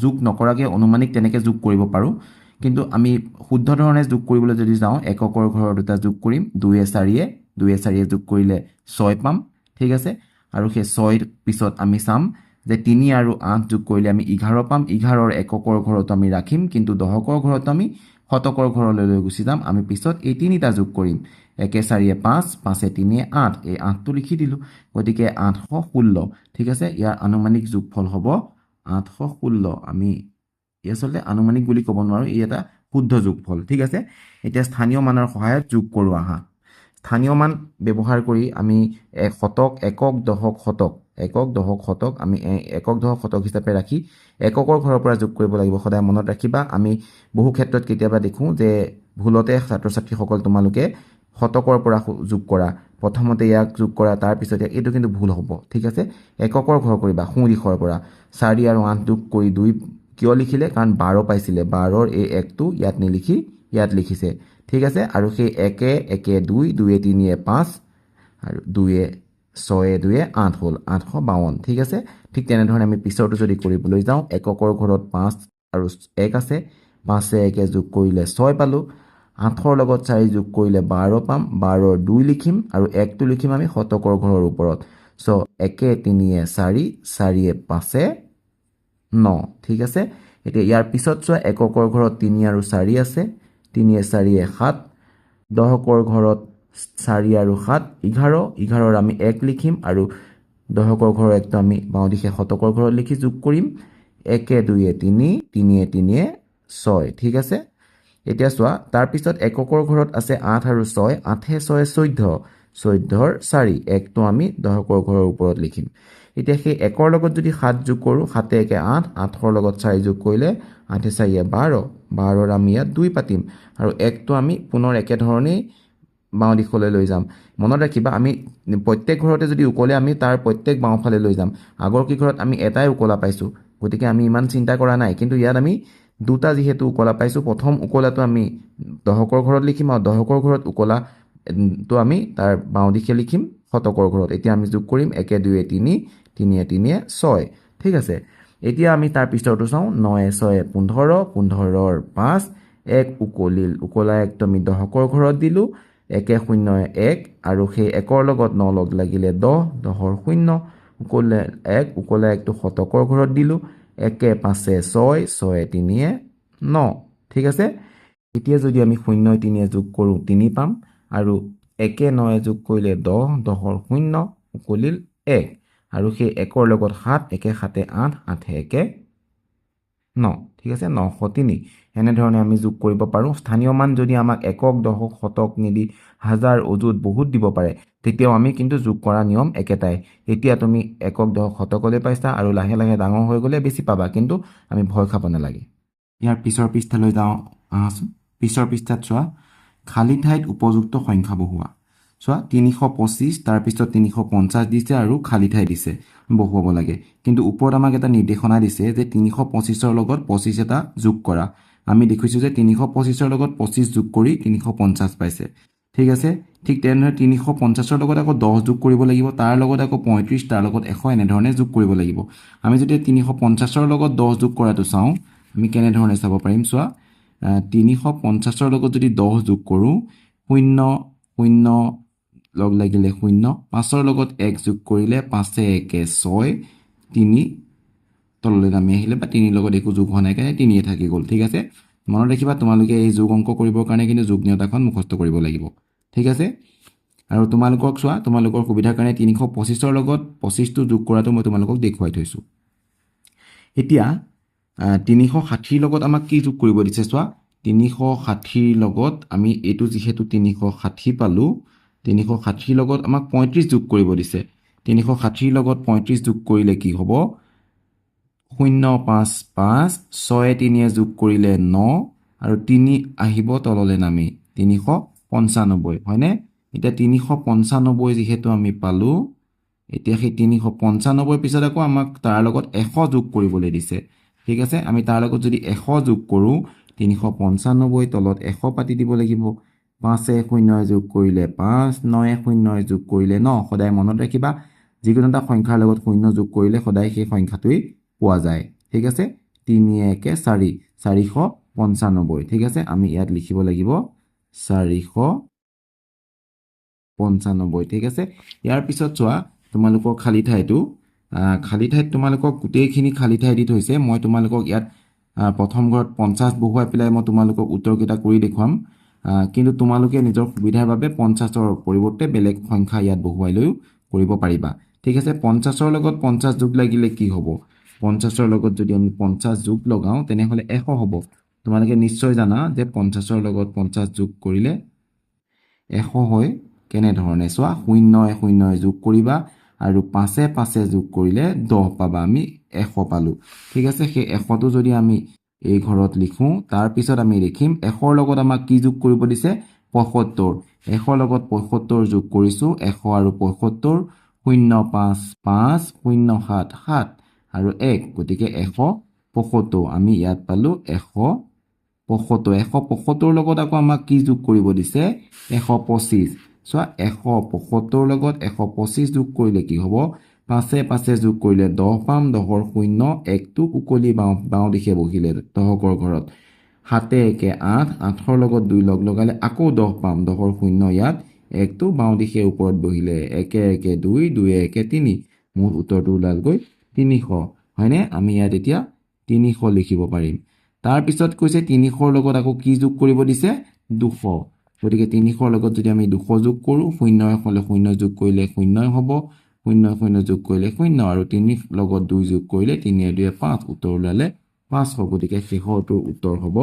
যোগ নকৰাকৈ অনুমানিক তেনেকৈ যোগ কৰিব পাৰোঁ কিন্তু আমি শুদ্ধ ধৰণে যোগ কৰিবলৈ যদি যাওঁ এককৰ ঘৰৰ দুটা যোগ কৰিম 2 4 যোগ কৰিলে 6 পাম ঠিক আছে আৰু সেই 6ৰ পিছত আমি চাম যে 3 আৰু 8 যোগ কৰিলে আমি 11 পাম 11ৰ এককৰ ঘৰত আমি ৰাখিম কিন্তু দশকৰ ঘৰত আমি শতকৰ ঘৰলৈ লৈ গুচি যাম আমি পিছত এই তিনিটা যোগ কৰিম 1 4 5 5 3 8 এই 8টো লিখি দিলো গতিকে 816 ঠিক আছে ইয়াৰ আনুমানিক যোগফল হ'ব 816 আমি আসলে আনুমানিক বুলি ক'ব নোৱাৰো ই এটা শুদ্ধ যোগফল ঠিক আছে এতিয়া স্থানীয় মানৰ সহায়ত যোগ কৰো আহা স্থানীয় মান ব্যৱহাৰ কৰি আমি শতক একক দশক শতক আমি একক দশক শতক হিচাপে ৰাখি এককৰ ঘৰৰ পৰা যোগ কৰিব লাগিব সদায় মনত ৰাখিবা আমি বহু ক্ষেত্ৰত কেতিয়াবা দেখো যে ভুলতে ছাত্ৰ ছাত্ৰীসকল তোমালোকে শতকৰ পৰা যোগ কৰা প্ৰথমতে ইয়াক যোগ কৰা তাৰ পিছত এইটো কিন্তু ভুল হ'ব ঠিক আছে এককৰ ঘৰ কৰিবা সোঁ দিশৰ পৰা 4 আৰু 8 যোগ কৰি 2 কিয় লিখিলে কাৰণ 12 পাইছিলে 12ৰ এই একটো ইয়াত নিলিখি ইয়াত লিখিছে ঠিক আছে আৰু সেই 1 1 2 2 3 5 আৰু 2 6 2 8 হ'ল 852 ঠিক আছে ঠিক তেনেধৰণে আমি পিছৰটো যদি কৰিবলৈ যাওঁ এককৰ ঘৰত 5 আৰু 1 আছে 5 1 যোগ কৰিলে 6 পালো 8ৰ লগত 4 যোগ কৰিলে 12 পাম 12ৰ 2 লিখিম আৰু 1টো লিখিম আমি শতকৰ ঘৰৰ ওপৰত সো 1 3 4 4 5 9 ঠিক আছে এতিয়া ইয়াৰ পিছত চোৱা এককৰ ঘৰত 3 আৰু 4 আছে 3 4 7 দশকৰ ঘৰত 4 আৰু 7 11 11ৰ আমি 1 লিখিম আৰু দশকৰ ঘৰৰ একটো আমি বাওঁ দিশে শতকৰ ঘৰত লিখি যোগ কৰিম 1 2 3 3 3 6 ঠিক আছে এতিয়া চোৱা তাৰ পিছত এককৰ ঘৰত আছে 8 আৰু 6 8 6 14 14ৰ 4 একটো আমি দশকৰ ঘৰৰ ওপৰত লিখিম এতিয়া সেই একৰ লগত যদি 7 যোগ কৰো 7 1 8 8ৰ লগত 4 যোগ কৰিলে 8 4 12 12ৰ আমি ইয়াত 2 পাতিম আৰু একটো আমি পুনৰ একে ধৰণেই বাওঁ দিশলৈ লৈ যাম মনত ৰাখিবা আমি প্ৰত্যেক ঘৰতে যদি উকলে আমি তাৰ প্ৰত্যেক বাওঁফালে লৈ যাম আগৰ কি ঘৰত আমি এটাই উকলা পাইছো গতিকে আমি ইমান চিন্তা কৰা নাই কিন্তু ইয়াত আমি দুটা যেহেতু উকলা পাইছো প্ৰথম উকলাটো আমি দশকৰ ঘৰত লিখিম আৰু দশকৰ ঘৰত উকলা তো আমি তাৰ বাওঁ দিশে লিখিম শতকৰ ঘৰত এতিয়া আমি যোগ কৰিম 1 2 3 3 3 6 ঠিক আছে এতিয়া আমি তাৰ পিছৰটো চাওঁ 9 6 15 15ৰ 5 1 উকলিল উকলা একটো আমি দশকৰ ঘৰত দিলো 1 0 1 আৰু সেই একৰ লগত 9 লগ লাগিলে 10 10ৰ 0 উকলে 1 উকলা একটো শতকৰ ঘৰত দিলো 1 5 6 6 3 9 ঠিক আছে এতিয়া যদি আমি 0 3 যোগ কৰো 3 পাম আৰু 1 9 যোগ কৰিলে 10 10ৰ 0 উকলিল 1 আৰু সেই একৰ লগত 7 1 7 8 8 1 9 ঠিক আছে 903 এনে ধৰণে আমি যোগ কৰিব পাৰো স্থানীয় মান যদি আমাক একক দশক শতক নিদি হাজাৰ অযুত বহুত দিব পাৰে তেতিয়াও আমি কিন্তু যোগ কৰা নিয়ম একেটাই এতিয়া তুমি একক দশক শতকলৈ পাইছা আৰু লাহে লাহে ডাঙৰ হৈ গলে বেছি পাবা কিন্তু আমি ভয় খাব নালাগে ইয়াৰ পিছৰ পৃষ্ঠালৈ যাওঁ আহাচোন পিছৰ পৃষ্ঠাত চোৱা খালী ঠাইত উপযুক্ত সংখ্যা বহুৱা চোৱা 325 তাৰ পিছত 350 দিছে আৰু খালী ঠাই দিছে বহুৱাব লাগে কিন্তু ওপৰত আমাক এটা নিৰ্দেশনা দিছে যে 325ৰ লগত 25 এটা যোগ কৰা আমি দেখিছো যে 325ৰ লগত 25 যোগ কৰি 350 পাইছে ঠিক আছে ঠিক তেনেদৰে 350ৰ লগত আকৌ 10 যোগ কৰিব লাগিব তাৰ লগত আকৌ 35 তাৰ লগত 100 এনে ধৰণে যোগ কৰিব লাগিব আমি যদি 350ৰ লগত 10 যোগ কৰাটো চাওঁ আমি কেনে ধৰণে চাব পাৰিম চোৱা 350ৰ লগত যদি 10 যোগ কৰো 0 0 লগ লাগিলে 0 5ৰ লগত 1 যোগ কৰিলে 5 1 6 3 তললৈ নামি আহিলে বা 3 লগত একো যোগ হোৱা নাই কাৰণে 3 থাকি গ'ল ঠিক আছে মনত ৰাখিবা তোমালোকে এই যোগ অংক কৰিবৰ কাৰণে কিন্তু যোগ নিয়তাখন মুখস্থ কৰিব লাগিব ঠিক আছে আৰু তোমালোকক চোৱা তোমালোকৰ সুবিধাৰ কাৰণে 325ৰ লগত 25টো যোগ কৰাটো মই তোমালোকক দেখুৱাই থৈছো এতিয়া 360ৰ লগত আমাক কি যোগ কৰিব দিছে চোৱা 360ৰ লগত আমি এইটো যেহেতু 360 পালো 360ৰ লগত আমাক 35 যোগ কৰিব দিছে 360ৰ লগত 35 যোগ কৰিলে কি হ'ব 055 6 3 যোগ কৰিলে 9 আৰু 3 আহিব তললৈ নামি 395 হয়নে এতিয়া 395 যেহেতু আমি পালো এতিয়া সেই 395 পিছত আকৌ আমাক তাৰ লগত 100 যোগ কৰিবলৈ দিছে ঠিক আছে আমি তাৰ লগত যদি 100 যোগ কৰো 395 তলত 100 পাতি দিব লাগিব 5 0 যোগ কৰিলে 5 9 0 যোগ কৰিলে 9 সদায় মনত ৰাখিবা যিকোনো এটা সংখ্যাৰ লগত 0 যোগ কৰিলে সদায় সেই সংখ্যাটোই পোৱা যায় ঠিক আছে 3 1 4 495 ঠিক আছে আমি ইয়াত লিখিব লাগিব 495 ঠিক আছে ইয়াৰ পিছত চোৱা তোমালোকৰ খালী ঠাইটো খালী ঠাইত তোমালোকক গোটেইখিনি খালী ঠাই দি থৈছে মই তোমালোকক ইয়াত প্ৰথম ঘৰত 50 বহুৱাই পেলাই মই তোমালোকক উত্তৰকেইটা কৰি দেখুৱাম কিন্তু তোমালোকে নিজৰ সুবিধাৰ বাবে 50ৰ পৰিৱৰ্তে বেলেগ সংখ্যা ইয়াত বহুৱাই লৈও কৰিব পাৰিবা ঠিক আছে 50ৰ লগত 50 যোগ লাগিলে কি হ'ব 50ৰ লগত যদি আমি 50 যোগ লগাওঁ তেনেহ'লে 100 হ'ব তোমালোকে নিশ্চয় জানা যে 50ৰ লগত 50 যোগ কৰিলে 100 হয় কেনেধৰণে চোৱা 0 যোগ কৰিবা আৰু 5 যোগ কৰিলে 10 পাবা আমি 100 পালো ঠিক আছে সেই 100টো যদি আমি এই ঘৰত লিখোঁ তাৰ পিছত আমি লিখিম 100ৰ লগত আমাক কি যোগ কৰিব দিছে 75 100ৰ লগত 75 যোগ কৰিছোঁ 100 আৰু 75 055 077 আৰু 1 গতিকে 175 আমি ইয়াত পালো 175 লগত আকৌ আমাক কি যোগ কৰিব দিছে 125 চোৱা 175 লগত 125 যোগ কৰিলে কি হ'ব 5 যোগ কৰিলে 10 পাম 10ৰ 0 1টো উকলি বাওঁ দিশে বহিলে 10ৰ ঘৰত 7 1 8 8ৰ লগত 2 লগ লগালে আকৌ 10 পাম 10ৰ 0 ইয়াত 1টো বাওঁ দিশে ওপৰত বহিলে 1 1 2 2 1 3 মোৰ উত্তৰটো ওলালগৈ 300 হয়নে আমি ইয়াত এতিয়া 300 লিখিব পাৰিম তাৰ পিছত কৈছে 300ৰ লগত আকৌ কি যোগ কৰিব দিছে 200 গতিকে 300ৰ লগত যদি আমি 200 যোগ কৰোঁ 0 হ'লে 0 যোগ কৰিলে 0 হ'ব 0 যোগ কৰিলে 0 আৰু 3 লগত 2 যোগ কৰিলে 3 2 5 উত্তৰ ওলালে 500 গতিকে শেষৰটোৰ উত্তৰ হ'ব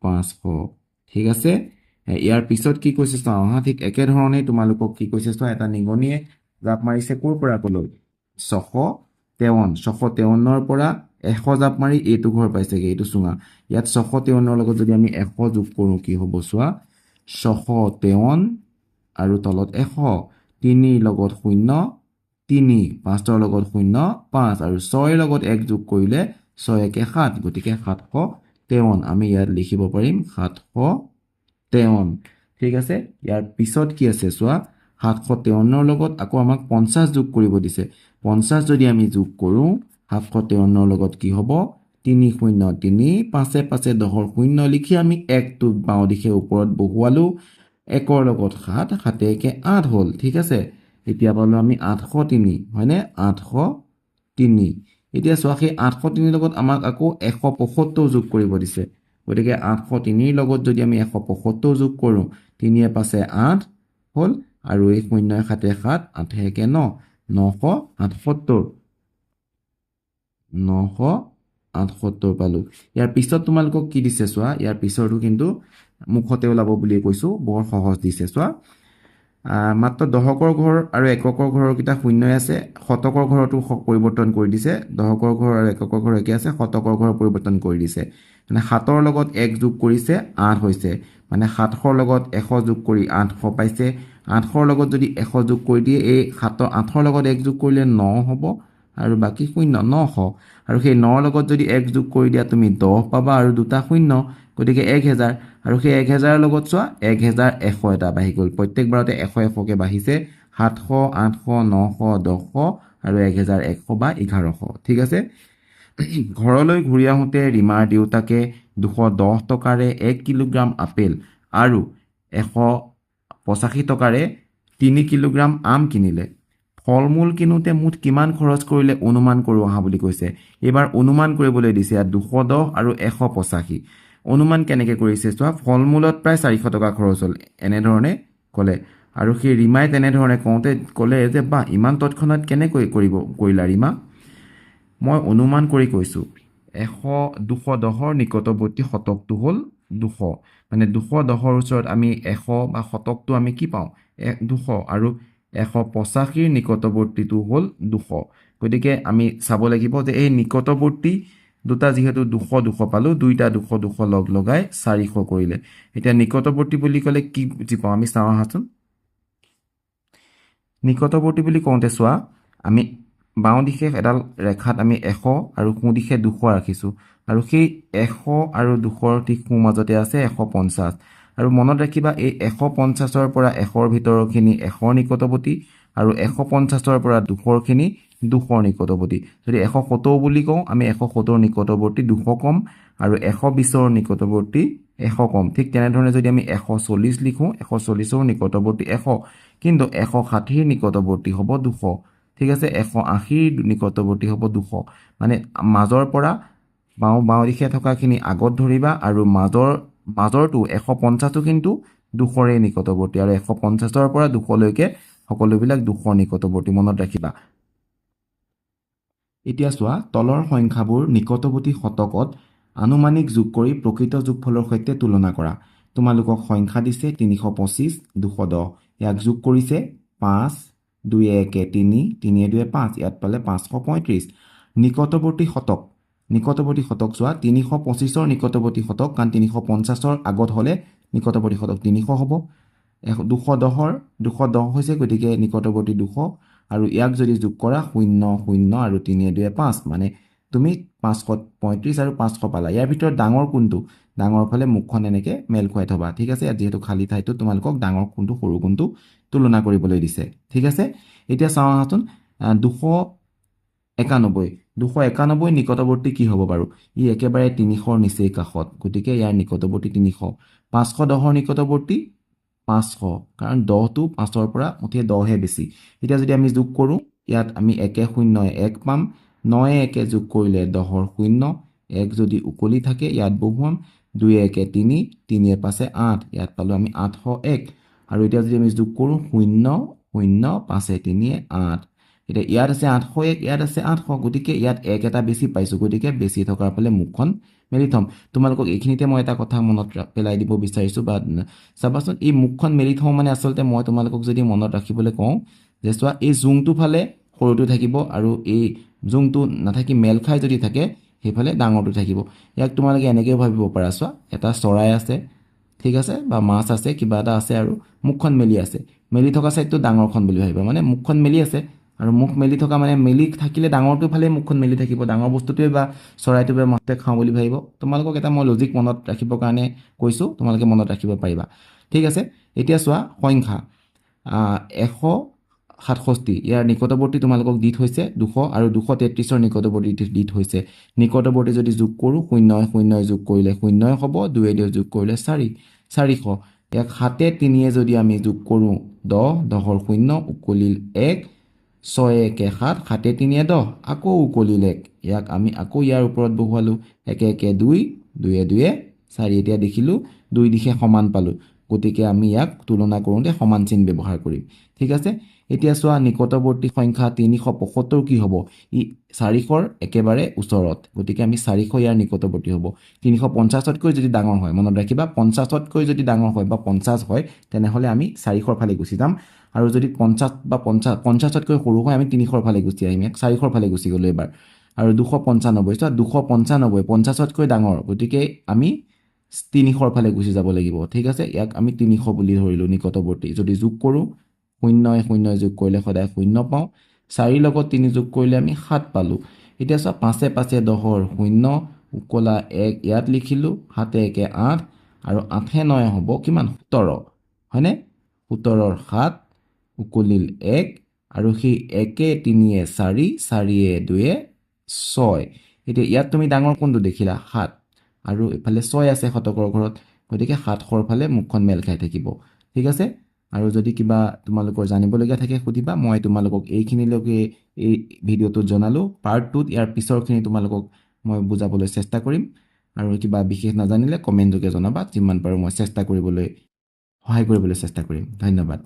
500 ঠিক আছে ইয়াৰ পিছত কি কৈছে চাওঁ হা ঠিক একেধৰণে তোমালোকক কি কৈছে চোৱা এটা নিগনিয়ে জাপ মাৰিছে ক'ৰ পৰা ক'লৈ 653ৰ পৰা 100 জাপ মাৰি এইটো ঘৰ পাইছেগে এইটো চুঙা ইয়াত 653ৰ লগত যদি আমি 100 যোগ কৰোঁ কি হ'ব চোৱা 653 আৰু তলত 100 3 লগত 0 3 5ৰ লগত 0 5 আৰু 6ৰ লগত 1 যোগ কৰিলে 6 1 7 গতিকে 753 আমি ইয়াত লিখিব পাৰিম 753 ঠিক আছে ইয়াৰ পিছত কি আছে চোৱা 753ৰ লগত আকৌ আমাক 50 যোগ কৰিব দিছে 50 যদি আমি যোগ কৰোঁ 753ৰ লগত কি হ'ব 3 0 3 5 5 10ৰ 0 লিখি আমি 1টো বাওঁ দিশে ওপৰত বহুৱালো 1ৰ লগত 7 7 1 8 হ'ল ঠিক আছে এতিয়া পালো আমি 803 হয়নে 803 এতিয়া চোৱা সেই 803 লগত আমাক আকৌ 175 যোগ কৰিব দিছে গতিকে 803ৰ লগত যদি আমি 175 যোগ কৰোঁ 3 5 8 হ'ল আৰু এই 0 7 7 8 1 9 978 978 পালো ইয়াৰ পিছত তোমালোকক কি দিছে চোৱা ইয়াৰ পিছৰটো কিন্তু মুখতে ওলাব বুলি কৈছো বৰ সহজ দিছে চোৱা মাত্ৰ দশকৰ ঘৰ আৰু এককৰ ঘৰৰ কিটা শূন্যই আছে শতকৰ ঘৰটো পৰিৱৰ্তন কৰি দিছে দশকৰ ঘৰ আৰু এককৰ ঘৰ একে আছে শতকৰ ঘৰ পৰিৱৰ্তন কৰি দিছে মানে 7ৰ লগত 1 যোগ কৰিছে 8 হৈছে মানে 700ৰ লগত 100 যোগ কৰি 800 পাইছে 800ৰ লগত যদি 100 যোগ কৰি দিয়ে এই 8ৰ লগত 1 যোগ কৰিলে 9 হ'ব আৰু বাকী 0 900 আৰু সেই 9ৰ লগত যদি 1 যোগ কৰি দিয়া তুমি 10 পাবা আৰু দুটা 0 গতিকে 1000 আৰু সেই 1000ৰ লগত চোৱা 1100 এটা বাঢ়ি গ'ল প্ৰত্যেকবাৰতে 100 কে বাঢ়িছে 700 800 900 1000 আৰু 1100 বা 1100 ঠিক আছে ঘৰলৈ ঘূৰি আহোঁতে ৰীমাৰ দেউতাকে 210 টকাৰে 1 কিলোগ্ৰাম আপেল আৰু 185 টকাৰে 3 কিলোগ্ৰাম আম কিনিলে ফল মূল কিনোতে মুঠ কিমান খৰচ কৰিলে অনুমান কৰোঁ আহা বুলি কৈছে এইবাৰ অনুমান কৰিবলৈ দিছে ইয়াত 210 আৰু 185 অনুমান কেনেকৈ কৰিছে চোৱা ফল মূলত প্ৰায় 400 টকা খৰচ হ'ল এনেধৰণে ক'লে আৰু সেই ৰীমাই তেনেধৰণে কওঁতে ক'লে যে বা ইমান তৎক্ষণাত কেনেকৈ কৰিলা ৰীমা মই অনুমান কৰি কৈছোঁ 210ৰ নিকটৱৰ্তী শতকটো হ'ল 200 মানে 210ৰ ওচৰত আমি 100 বা শতকটো আমি কি পাওঁ 200 আৰু 185ৰ নিকটৱৰ্তীটো হ'ল 200 গতিকে আমি চাব লাগিব যে এই নিকটৱৰ্তী দুটা যিহেতু 200 200 পালোঁ দুইটা 200 200 লগ লগাই 400 কৰিলে এতিয়া নিকটৱৰ্তী বুলি ক'লে কি বুজি পাওঁ আমি চাওঁ আহাচোন নিকটৱৰ্তী বুলি কওঁতে চোৱা আমি বাওঁ দিশে এডাল ৰেখাত আমি 100 আৰু সোঁ দিশে 200 ৰাখিছোঁ আৰু সেই 100 আৰু 200ৰ ঠিক সোঁ মাজতে আছে 150 আৰু মনত ৰাখিবা এই 150ৰ পৰা 100ৰ ভিতৰৰখিনি 100ৰ নিকটৱৰ্তী আৰু 150ৰ পৰা 200ৰ খিনি 200ৰ নিকটৱৰ্তী যদি 170 বুলি কওঁ আমি 170ৰ নিকটৱৰ্তী 200 কম আৰু 120ৰ নিকটৱৰ্তী 100 কম ঠিক তেনেধৰণে যদি আমি 140 লিখোঁ 140ৰ নিকটৱৰ্তী 100 কিন্তু 160ৰ নিকটৱৰ্তী হ'ব 200 ঠিক আছে 180ৰ নিকটৱৰ্তী হ'ব 200 মানে মাজৰ পৰা বাওঁ দিশে থকাখিনি আগত ধৰিবা আৰু মাজৰটো 150টো কিন্তু 200ৰে নিকটৱৰ্তী আৰু 150ৰ পৰা 200 লৈকে সকলোবিলাক 200 নিকটৱৰ্তী মনত ৰাখিবা এতিয়া চোৱা তলৰ সংখ্যাবোৰ নিকটৱৰ্তী শতকত আনুমানিক যোগ কৰি প্ৰকৃত যোগফলৰ সৈতে তুলনা কৰা তোমালোকক সংখ্যা দিছে 325 210 ইয়াক যোগ কৰিছে 5 2 1 3 3 2 5 ইয়াত পালে 535 নিকটৱৰ্তী শতক চোৱা 325ৰ নিকটৱৰ্তী শতক কাৰণ 350ৰ আগত হ'লে নিকটৱৰ্তী শতক 300 হ'ব 210 হৈছে গতিকে নিকটৱৰ্তী 200 আৰু ইয়াক যদি যোগ কৰা 0 0 আৰু 3 2 5 মানে তুমি 535 আৰু 500 পালা ইয়াৰ ভিতৰত ডাঙৰ কোনটো ডাঙৰ ফালে মুখখন এনেকে মেল খুৱাই থবা ঠিক আছে ইয়াত যেহেতু খালী ঠাইটো তোমালোকক ডাঙৰ কোনটো সৰু কোনটো তুলনা কৰিবলৈ দিছে ঠিক আছে এতিয়া চাওঁ আহাচোন 291 নিকটৱৰ্তী কি হ'ব বাৰু ই একেবাৰে 300ৰ নিচেই কাষত গতিকে ইয়াৰ নিকটৱৰ্তী 300 510ৰ নিকটৱৰ্তী 500 কাৰণ 10টো 5ৰ পৰা মুঠে 10 হে বেছি এতিয়া যদি আমি যোগ কৰোঁ ইয়াত আমি 1 0 1 পাম 9 1 যোগ কৰিলে 10ৰ 0 1 যদি উকলি থাকে ইয়াত বহুৱাম 2 1 3 3 5 8 ইয়াত পালো আমি 801 আৰু এতিয়া যদি আমি যোগ কৰোঁ 0 0 5 3 8 এতিয়া ইয়াত আছে 801 ইয়াত আছে 800 গতিকে ইয়াত 1 এটা বেছি পাইছোঁ গতিকে বেছি থকাৰ ফালে মুখখন মেলি থম তোমালোকক এইখিনিতে মই এটা কথা মনত পেলাই দিব বিচাৰিছোঁ বা চাবাচোন এই মুখখন মেলি থওঁ মানে আচলতে মই তোমালোকক যদি মনত ৰাখিবলৈ কওঁ যে চোৱা এই জুংটো ফালে সৰুটো থাকিব আৰু এই জুংটো নাথাকি মেল খাই যদি থাকে সেইফালে ডাঙৰটো থাকিব ইয়াক তোমালোকে এনেকৈও ভাবিব পাৰা চোৱা এটা চৰাই আছে ঠিক আছে বা মাছ আছে কিবা এটা আছে আৰু মুখখন মেলি আছে মেলি থকা চাইডটো ডাঙৰখন বুলি ভাবিবা মানে মুখখন মেলি আছে আৰু মুখ মেলি থকা মানে মেলি থাকিলে ডাঙৰটো ফালে মুখখন মেলি থাকিব ডাঙৰ বস্তুটোৱে বা চৰাইটোৱে মাছটোৱে খাওঁ বুলি ভাবিব তোমালোকক এটা মই লজিক মনত ৰাখিবৰ কাৰণে কৈছোঁ তোমালোকে মনত ৰাখিব পাৰিবা ঠিক আছে এতিয়া চোৱা সংখ্যা 167 ইয়াৰ নিকটৱৰ্তী তোমালোকক দি থৈছে 200 আৰু 233ৰ নিকটৱৰ্তী দি থৈছে নিকটৱৰ্তী যদি যোগ কৰোঁ 0 0 যোগ কৰিলে 0 হ'ব 2 2 যোগ কৰিলে 400 ইয়াক 7 3 যদি আমি যোগ কৰোঁ 10 10ৰ 0 উকলিল 1 6 1 7 7 3 10 আকৌ উকলিল 1 ইয়াক আমি আকৌ ইয়াৰ ওপৰত বহুৱালোঁ 1 1 2 2 2 4 এতিয়া দেখিলোঁ 2 দিশে সমান পালোঁ গতিকে আমি ইয়াক তুলনা কৰোঁতে সমান চিন ব্যৱহাৰ কৰিম ঠিক আছে এতিয়া চোৱা নিকটৱৰ্তী সংখ্যা 375 কি হ'ব ই 400ৰ একেবাৰে ওচৰত গতিকে আমি 400 ইয়াৰ নিকটৱৰ্তী হ'ব 350তকৈ যদি ডাঙৰ হয় মনত ৰাখিবা 50তকৈ যদি ডাঙৰ হয় বা 50 হয় তেনেহ'লে আমি 400ৰ ফালে গুচি যাম আৰু যদি 50 বা 50তকৈ সৰু হয় আমি 300ৰ ফালে গুচি আহিম 400ৰ ফালে গুচি গ'লোঁ এবাৰ আৰু 295 চোৱা 295 50তকৈ ডাঙৰ গতিকে আমি 300ৰ ফালে গুচি যাব লাগিব ঠিক আছে ইয়াক আমি 300 বুলি ধৰিলোঁ নিকটৱৰ্তী যদি যোগ কৰোঁ 0 0 যোগ কৰিলে সদায় 0 পাওঁ 4 লগত 3 যোগ কৰিলে আমি 7 পালোঁ এতিয়া চোৱা 5 5 10ৰ 0 উকলা 1 ইয়াত লিখিলোঁ 7 1 8 আৰু 8 9 হ'ব কিমান 17 হয়নে 17ৰ 7 উকলিল 1 আৰু সেই 1 3 4 4 2 6 এতিয়া ইয়াত তুমি ডাঙৰ কোনটো দেখিলা 7 আৰু এফালে 6 আছে শতকৰ ঘৰত গতিকে 700ৰ ফালে মুখখন মেল খাই থাকিব ঠিক আছে আৰু যদি কিবা তোমালোকৰ জানিবলগীয়া থাকে সুধিবা মই তোমালোকক এইখিনিলৈকে এই ভিডিঅ'টোত জনালোঁ পাৰ্ট 2ত ইয়াৰ পিছৰখিনি তোমালোকক মই বুজাবলৈ চেষ্টা কৰিম আৰু কিবা বিশেষ নাজানিলে কমেণ্ট যোগে জনাবা যিমান পাৰোঁ মই সহায় কৰিবলৈ চেষ্টা কৰিম ধন্যবাদ